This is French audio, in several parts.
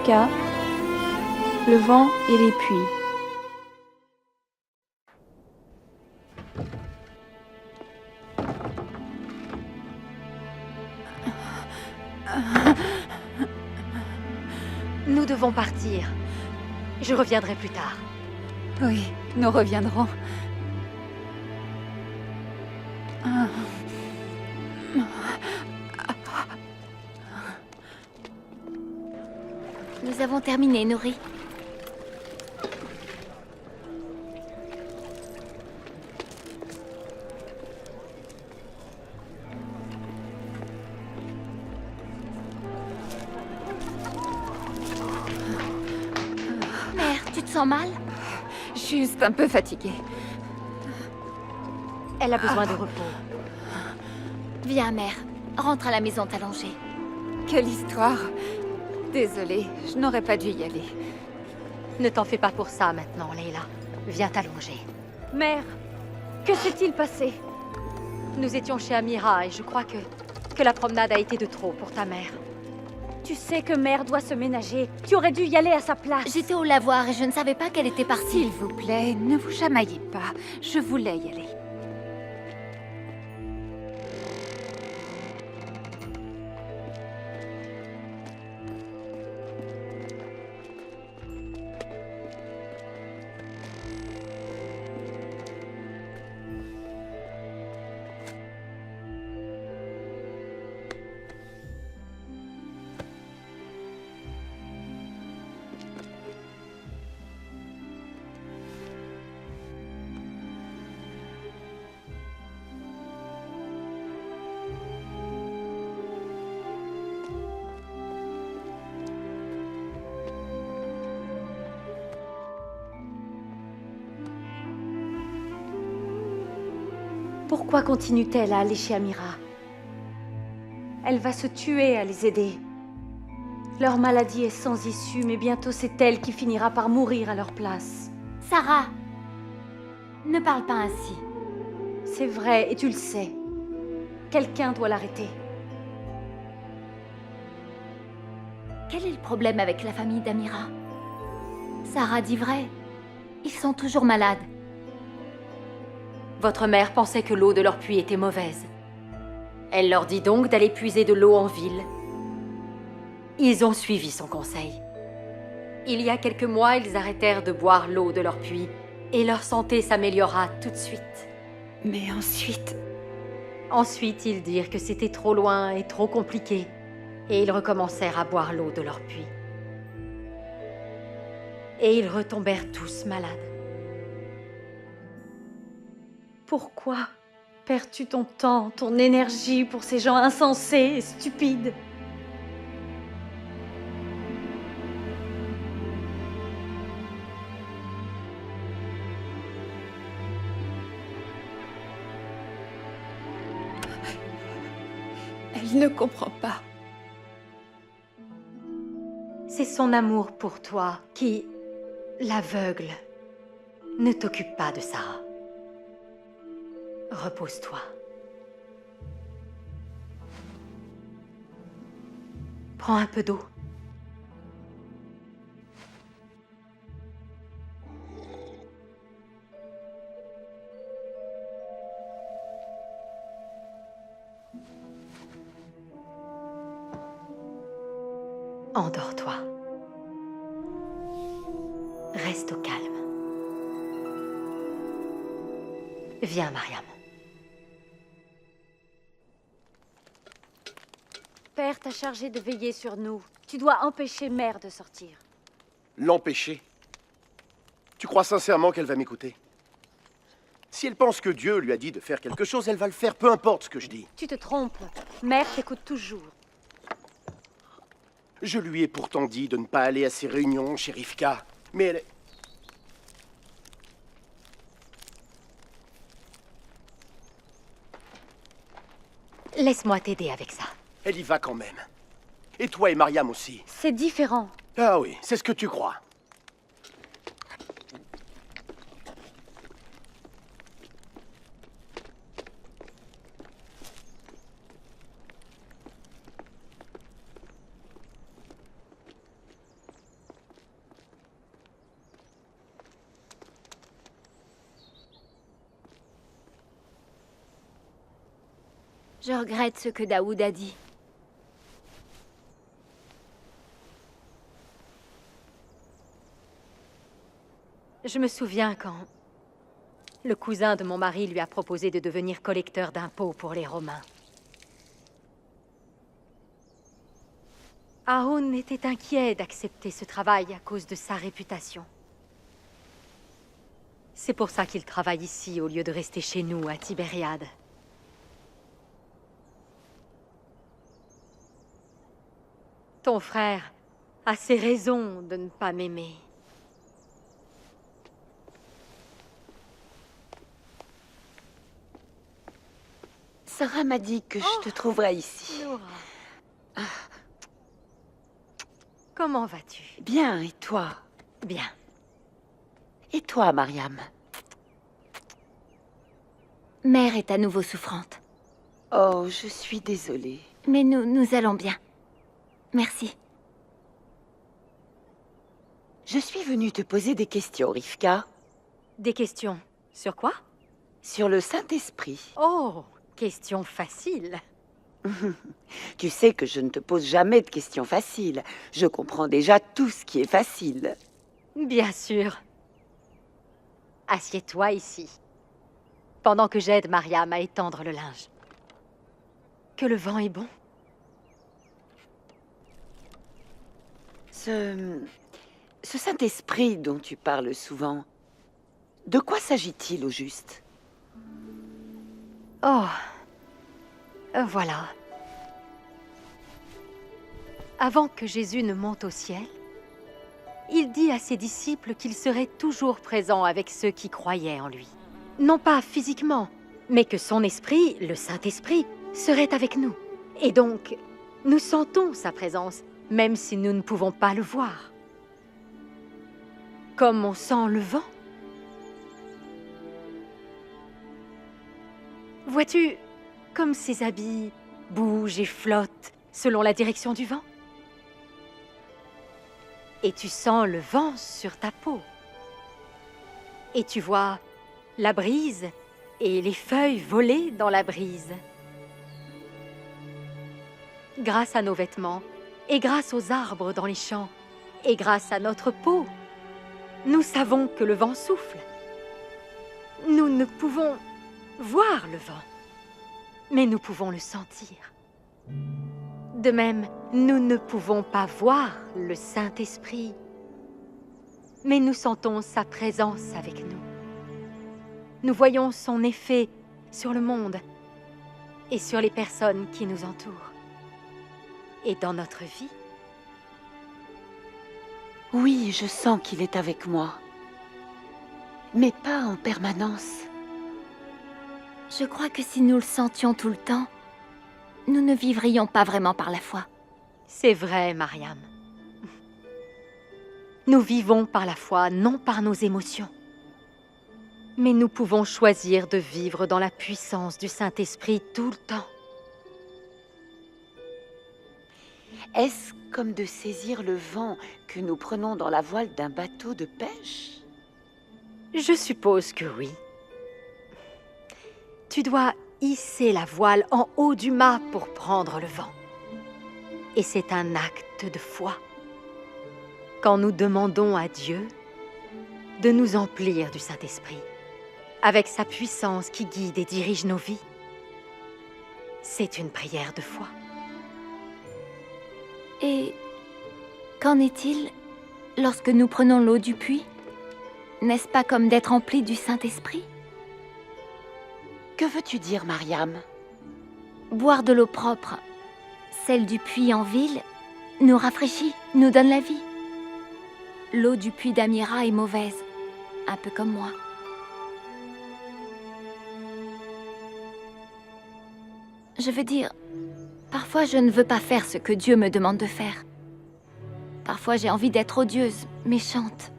Rivka, le vent et les pluies. Nous devons partir. Je reviendrai plus tard. Oui, nous reviendrons. Nous avons terminé, Nori. Mère, tu te sens mal? Juste un peu fatiguée. Elle a besoin de repos. Viens, mère. Rentre à la maison t'allonger. Quelle histoire. Désolée, je n'aurais pas dû y aller. Ne t'en fais pas pour ça maintenant, Leila. Viens t'allonger. Mère, que s'est-il passé? Nous étions chez Amira et je crois que la promenade a été de trop pour ta mère. Tu sais que mère doit se ménager. Tu aurais dû y aller à sa place. J'étais au lavoir et je ne savais pas qu'elle était partie. S'il vous plaît, ne vous chamaillez pas. Je voulais y aller. Pourquoi continue-t-elle à aller chez Amira? Elle va se tuer à les aider. Leur maladie est sans issue, mais bientôt c'est elle qui finira par mourir à leur place. Sarah, ne parle pas ainsi. C'est vrai, et tu le sais. Quelqu'un doit l'arrêter. Quel est le problème avec la famille d'Amira? Sarah dit vrai. Ils sont toujours malades. Votre mère pensait que l'eau de leur puits était mauvaise. Elle leur dit donc d'aller puiser de l'eau en ville. Ils ont suivi son conseil. Il y a quelques mois, ils arrêtèrent de boire l'eau de leur puits et leur santé s'améliora tout de suite. Mais ensuite... Ensuite, ils dirent que c'était trop loin et trop compliqué et ils recommencèrent à boire l'eau de leur puits. Et ils retombèrent tous malades. Pourquoi perds-tu ton temps, ton énergie pour ces gens insensés et stupides? Elle ne comprend pas. C'est son amour pour toi qui l'aveugle. Ne t'occupe pas de Sarah. Repose-toi. Prends un peu d'eau. Endors-toi. Reste au calme. Viens, Mariam. Père t'a chargé de veiller sur nous. Tu dois empêcher mère de sortir. L'empêcher? Tu crois sincèrement qu'elle va m'écouter? Si elle pense que Dieu lui a dit de faire quelque chose, elle va le faire, peu importe ce que je dis. Tu te trompes. Mère t'écoute toujours. Je lui ai pourtant dit de ne pas aller à ces réunions chez Rivka, mais elle... Laisse-moi t'aider avec ça. Elle y va quand même. Et toi et Mariam aussi. C'est différent. Ah oui, c'est ce que tu crois. Je regrette ce que Daoud a dit. Je me souviens quand le cousin de mon mari lui a proposé de devenir collecteur d'impôts pour les Romains. Haroun était inquiet d'accepter ce travail à cause de sa réputation. C'est pour ça qu'il travaille ici au lieu de rester chez nous à Tibériade. Ton frère a ses raisons de ne pas m'aimer. Sarah m'a dit que je te trouverais ici. Noura. Comment vas-tu? Bien, et toi? Bien. Et toi, Mariam? Mère est à nouveau souffrante. Oh, je suis désolée. Mais nous allons bien. Merci. Je suis venue te poser des questions, Rivka. Des questions sur quoi? Sur le Saint-Esprit. Oh, question facile. Tu sais que je ne te pose jamais de questions faciles. Je comprends déjà tout ce qui est facile. Bien sûr. Assieds-toi ici, pendant que j'aide Mariam à étendre le linge. Que le vent est bon. Ce Saint-Esprit dont tu parles souvent, de quoi s'agit-il au juste? Oh, voilà. Avant que Jésus ne monte au ciel, il dit à ses disciples qu'il serait toujours présent avec ceux qui croyaient en lui. Non pas physiquement, mais que son esprit, le Saint-Esprit, serait avec nous. Et donc, nous sentons sa présence, même si nous ne pouvons pas le voir. Comme on sent le vent. Vois-tu, comme ses habits bougent et flottent selon la direction du vent. Et tu sens le vent sur ta peau. Et tu vois la brise et les feuilles voler dans la brise. Grâce à nos vêtements, et grâce aux arbres dans les champs, et grâce à notre peau, nous savons que le vent souffle. Nous ne pouvons voir le vent, mais nous pouvons le sentir. De même, nous ne pouvons pas voir le Saint-Esprit, mais nous sentons sa présence avec nous. Nous voyons son effet sur le monde et sur les personnes qui nous entourent et dans notre vie. Oui, je sens qu'il est avec moi. Mais pas en permanence. Je crois que si nous le sentions tout le temps, nous ne vivrions pas vraiment par la foi. C'est vrai, Mariam. Nous vivons par la foi, non par nos émotions. Mais nous pouvons choisir de vivre dans la puissance du Saint-Esprit tout le temps. Est-ce comme de saisir le vent que nous prenons dans la voile d'un bateau de pêche? Je suppose que oui. Tu dois hisser la voile en haut du mât pour prendre le vent. Et c'est un acte de foi. Quand nous demandons à Dieu de nous emplir du Saint-Esprit, avec sa puissance qui guide et dirige nos vies, c'est une prière de foi. Et qu'en est-il lorsque nous prenons l'eau du puits? N'est-ce pas comme d'être emplis du Saint-Esprit? Que veux-tu dire, Mariam? Boire de l'eau propre, celle du puits en ville, nous rafraîchit, nous donne la vie. L'eau du puits d'Amira est mauvaise, un peu comme moi. Je veux dire, parfois je ne veux pas faire ce que Dieu me demande de faire. Parfois j'ai envie d'être odieuse, méchante.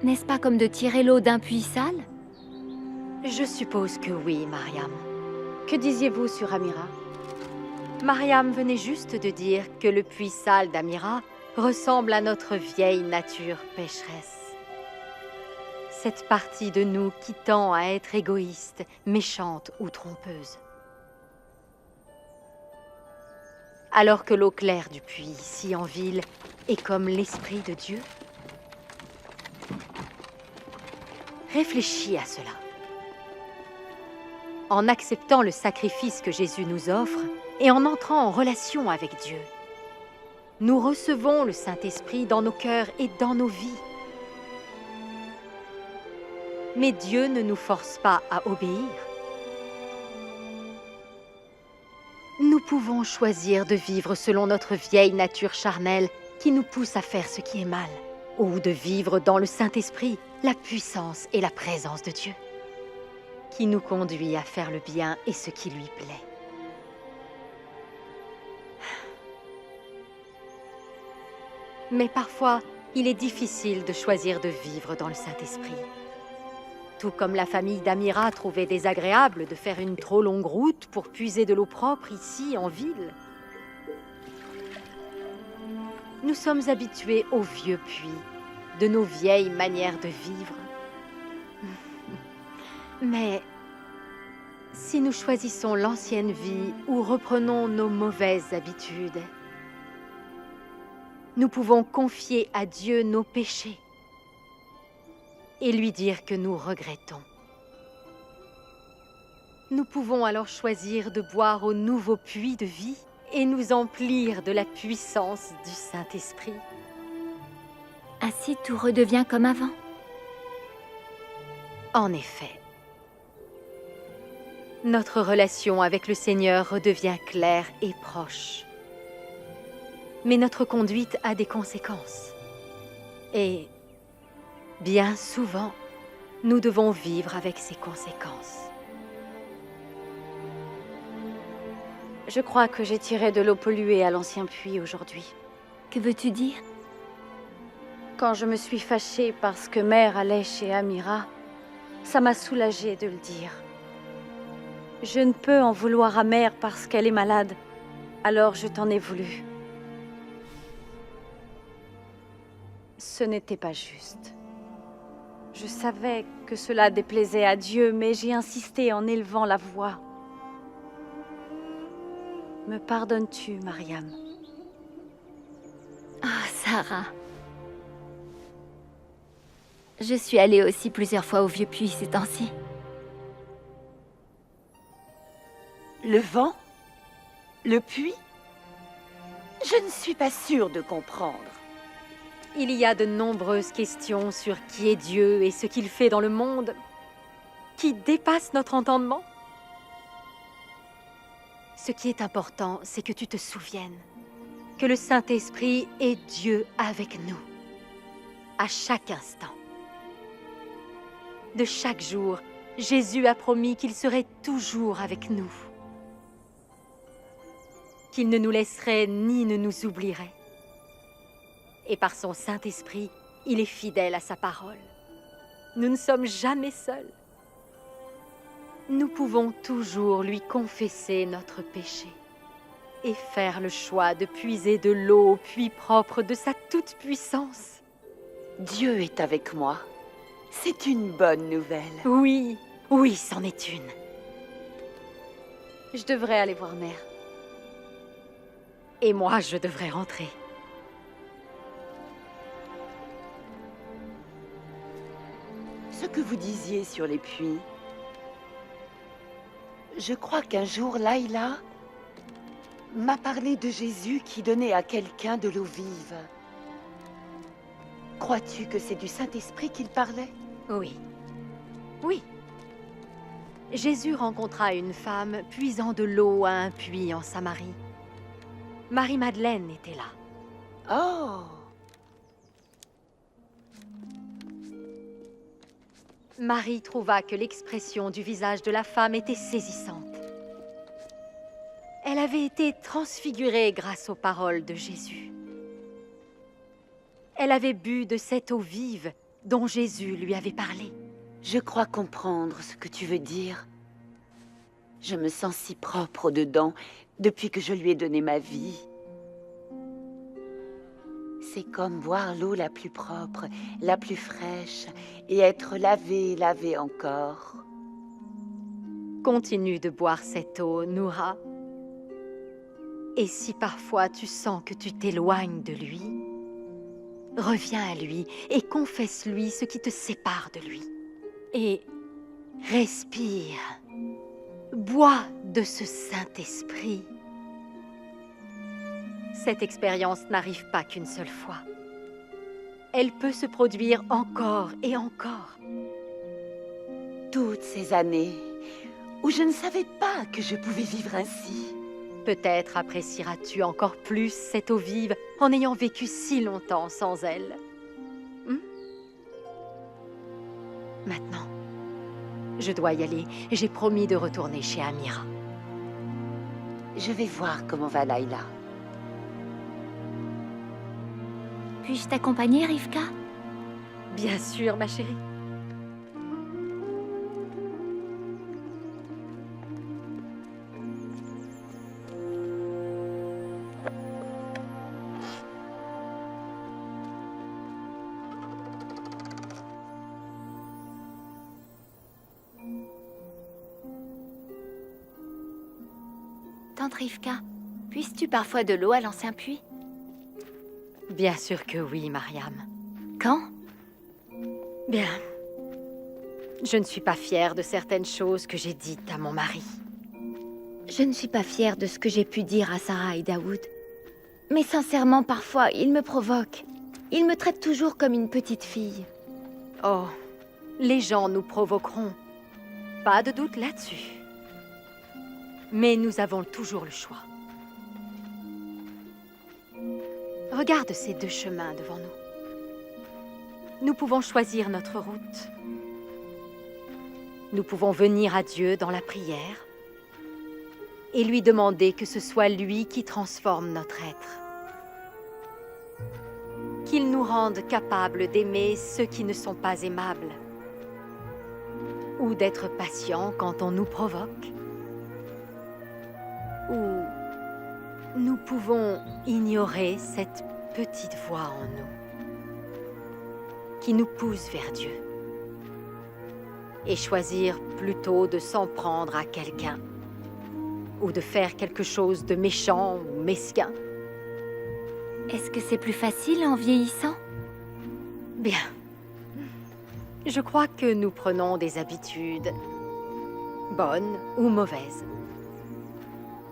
N'est-ce pas comme de tirer l'eau d'un puits sale? Je suppose que oui, Mariam. Que disiez-vous sur Amira? Mariam venait juste de dire que le puits sale d'Amira ressemble à notre vieille nature pécheresse. cette partie de nous qui tend à être égoïste, méchante ou trompeuse. Alors que l'eau claire du puits, ici en ville, est comme l'Esprit de Dieu? Réfléchis à cela. En acceptant le sacrifice que Jésus nous offre et en entrant en relation avec Dieu, nous recevons le Saint-Esprit dans nos cœurs et dans nos vies. Mais Dieu ne nous force pas à obéir. Nous pouvons choisir de vivre selon notre vieille nature charnelle qui nous pousse à faire ce qui est mal, ou de vivre dans le Saint-Esprit, la puissance et la présence de Dieu, qui nous conduit à faire le bien et ce qui lui plaît. Mais parfois, il est difficile de choisir de vivre dans le Saint-Esprit. Tout comme la famille d'Amira trouvait désagréable de faire une trop longue route pour puiser de l'eau propre ici, en ville. Nous sommes habitués aux vieux puits, de nos vieilles manières de vivre. Mais si nous choisissons l'ancienne vie ou reprenons nos mauvaises habitudes, nous pouvons confier à Dieu nos péchés et lui dire que nous regrettons. Nous pouvons alors choisir de boire au nouveau puits de vie et nous emplir de la puissance du Saint-Esprit. Ainsi, tout redevient comme avant. En effet, notre relation avec le Seigneur redevient claire et proche. Mais notre conduite a des conséquences. Et bien souvent, nous devons vivre avec ces conséquences. Je crois que j'ai tiré de l'eau polluée à l'ancien puits aujourd'hui. Que veux-tu dire? Quand je me suis fâchée parce que Mère allait chez Amira, ça m'a soulagée de le dire. Je ne peux en vouloir à Mère parce qu'elle est malade, alors je t'en ai voulu. Ce n'était pas juste. Je savais que cela déplaisait à Dieu, mais j'ai insisté en élevant la voix. Me pardonnes-tu, Mariam? Ah, Sarah. Je suis allée aussi plusieurs fois au vieux puits ces temps-ci. Le vent? Le puits? Je ne suis pas sûre de comprendre. Il y a de nombreuses questions sur qui est Dieu et ce qu'il fait dans le monde qui dépassent notre entendement. Ce qui est important, c'est que tu te souviennes que le Saint-Esprit est Dieu avec nous, à chaque instant. De chaque jour, Jésus a promis qu'il serait toujours avec nous, qu'il ne nous laisserait ni ne nous oublierait. Et par son Saint-Esprit, il est fidèle à sa parole. Nous ne sommes jamais seuls. Nous pouvons toujours lui confesser notre péché et faire le choix de puiser de l'eau au puits propre de sa toute-puissance. Dieu est avec moi. C'est une bonne nouvelle. Oui, oui, c'en est une. Je devrais aller voir Mère. Et moi, je devrais rentrer. Ce que vous disiez sur les puits, je crois qu'un jour, Laïla m'a parlé de Jésus qui donnait à quelqu'un de l'eau vive. Crois-tu que c'est du Saint-Esprit qu'il parlait? Oui. Oui. Jésus rencontra une femme puisant de l'eau à un puits en Samarie. Marie-Madeleine était là. Oh! Marie trouva que l'expression du visage de la femme était saisissante. Elle avait été transfigurée grâce aux paroles de Jésus. Elle avait bu de cette eau vive dont Jésus lui avait parlé. Je crois comprendre ce que tu veux dire. Je me sens si propre dedans depuis que je lui ai donné ma vie. C'est comme boire l'eau la plus propre, la plus fraîche, et être lavé encore. Continue de boire cette eau, Noura. Et si parfois tu sens que tu t'éloignes de lui, reviens à lui et confesse-lui ce qui te sépare de lui. Et respire. Bois de ce Saint-Esprit. Cette expérience n'arrive pas qu'une seule fois. Elle peut se produire encore et encore. Toutes ces années où je ne savais pas que je pouvais vivre ainsi. Peut-être apprécieras-tu encore plus cette eau vive en ayant vécu si longtemps sans elle. Maintenant, je dois y aller. J'ai promis de retourner chez Amira. Je vais voir comment va Layla. Puis-je t'accompagner, Rivka? Bien sûr, ma chérie. Tante Rivka, puisses-tu parfois de l'eau à l'ancien puits? Bien sûr que oui, Mariam. Quand? Bien. Je ne suis pas fière de certaines choses que j'ai dites à mon mari. Je ne suis pas fière de ce que j'ai pu dire à Sarah et Daoud. Mais sincèrement, parfois, il me provoque. Il me traite toujours comme une petite fille. Oh, les gens nous provoqueront. Pas de doute là-dessus. Mais nous avons toujours le choix. Regarde ces deux chemins devant nous. Nous pouvons choisir notre route. Nous pouvons venir à Dieu dans la prière et lui demander que ce soit lui qui transforme notre être. Qu'il nous rende capables d'aimer ceux qui ne sont pas aimables ou d'être patients quand on nous provoque. Ou nous pouvons ignorer cette petite voix en nous qui nous pousse vers Dieu et choisir plutôt de s'en prendre à quelqu'un ou de faire quelque chose de méchant ou mesquin. Est-ce que c'est plus facile en vieillissant? Bien. Je crois que nous prenons des habitudes, bonnes ou mauvaises.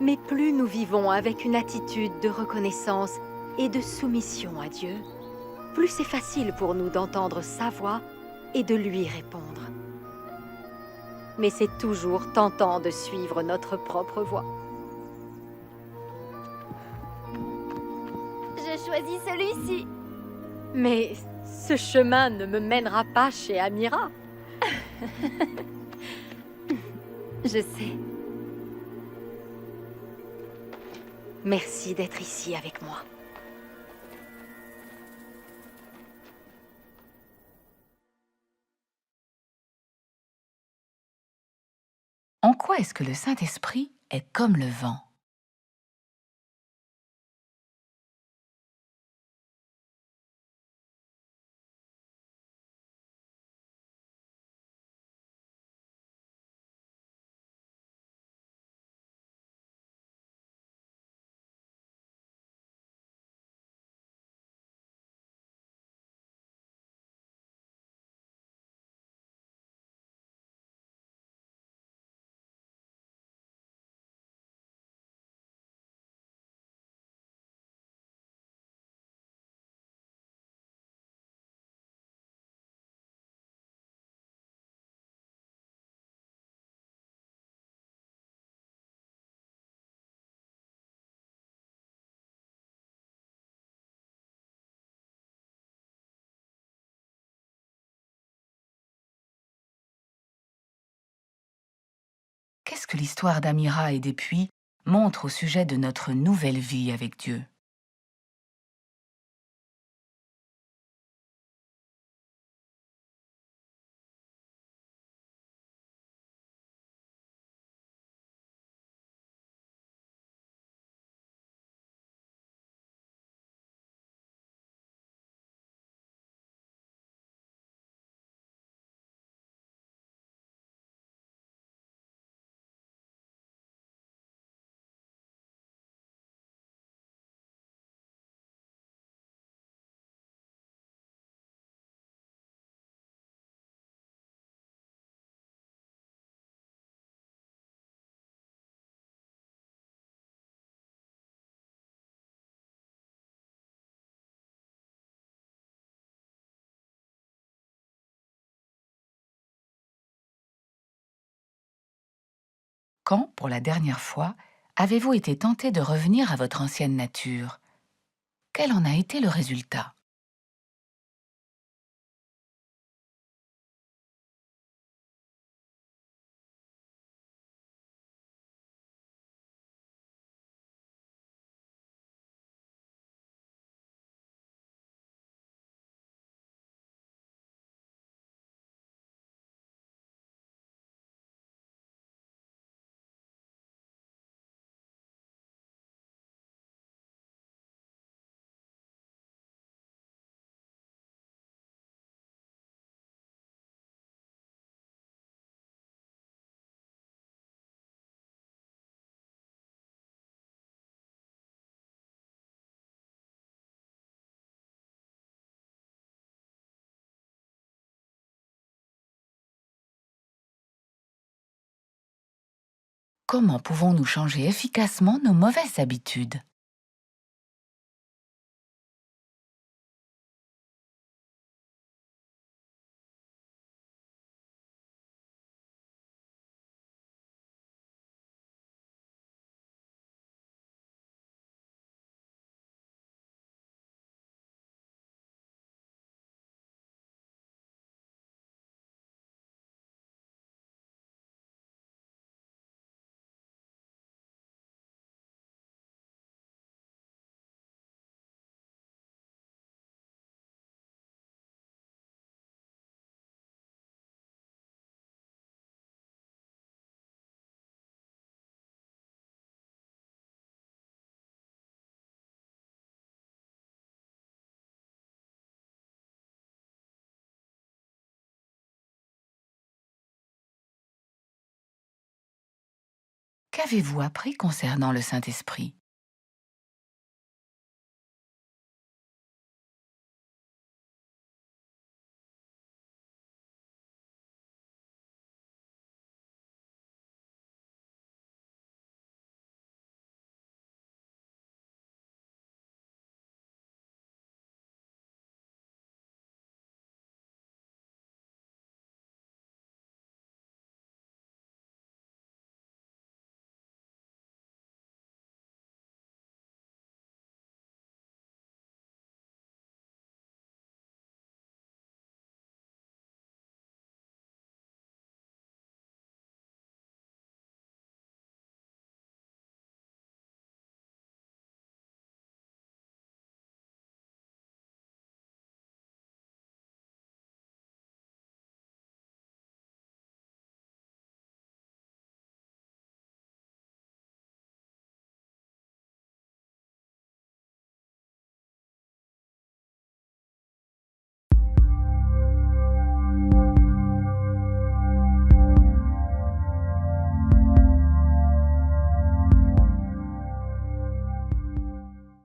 Mais plus nous vivons avec une attitude de reconnaissance et de soumission à Dieu, plus c'est facile pour nous d'entendre sa voix et de lui répondre. Mais c'est toujours tentant de suivre notre propre voie. Je choisis celui-ci. Mais ce chemin ne me mènera pas chez Amira. Je sais. Merci d'être ici avec moi. En quoi est-ce que le Saint-Esprit est comme le vent? Qu'est-ce que l'histoire d'Amira et des puits montre au sujet de notre nouvelle vie avec Dieu? Quand, pour la dernière fois, avez-vous été tenté de revenir à votre ancienne nature? Quel en a été le résultat? Comment pouvons-nous changer efficacement nos mauvaises habitudes? Qu'avez-vous appris concernant le Saint-Esprit?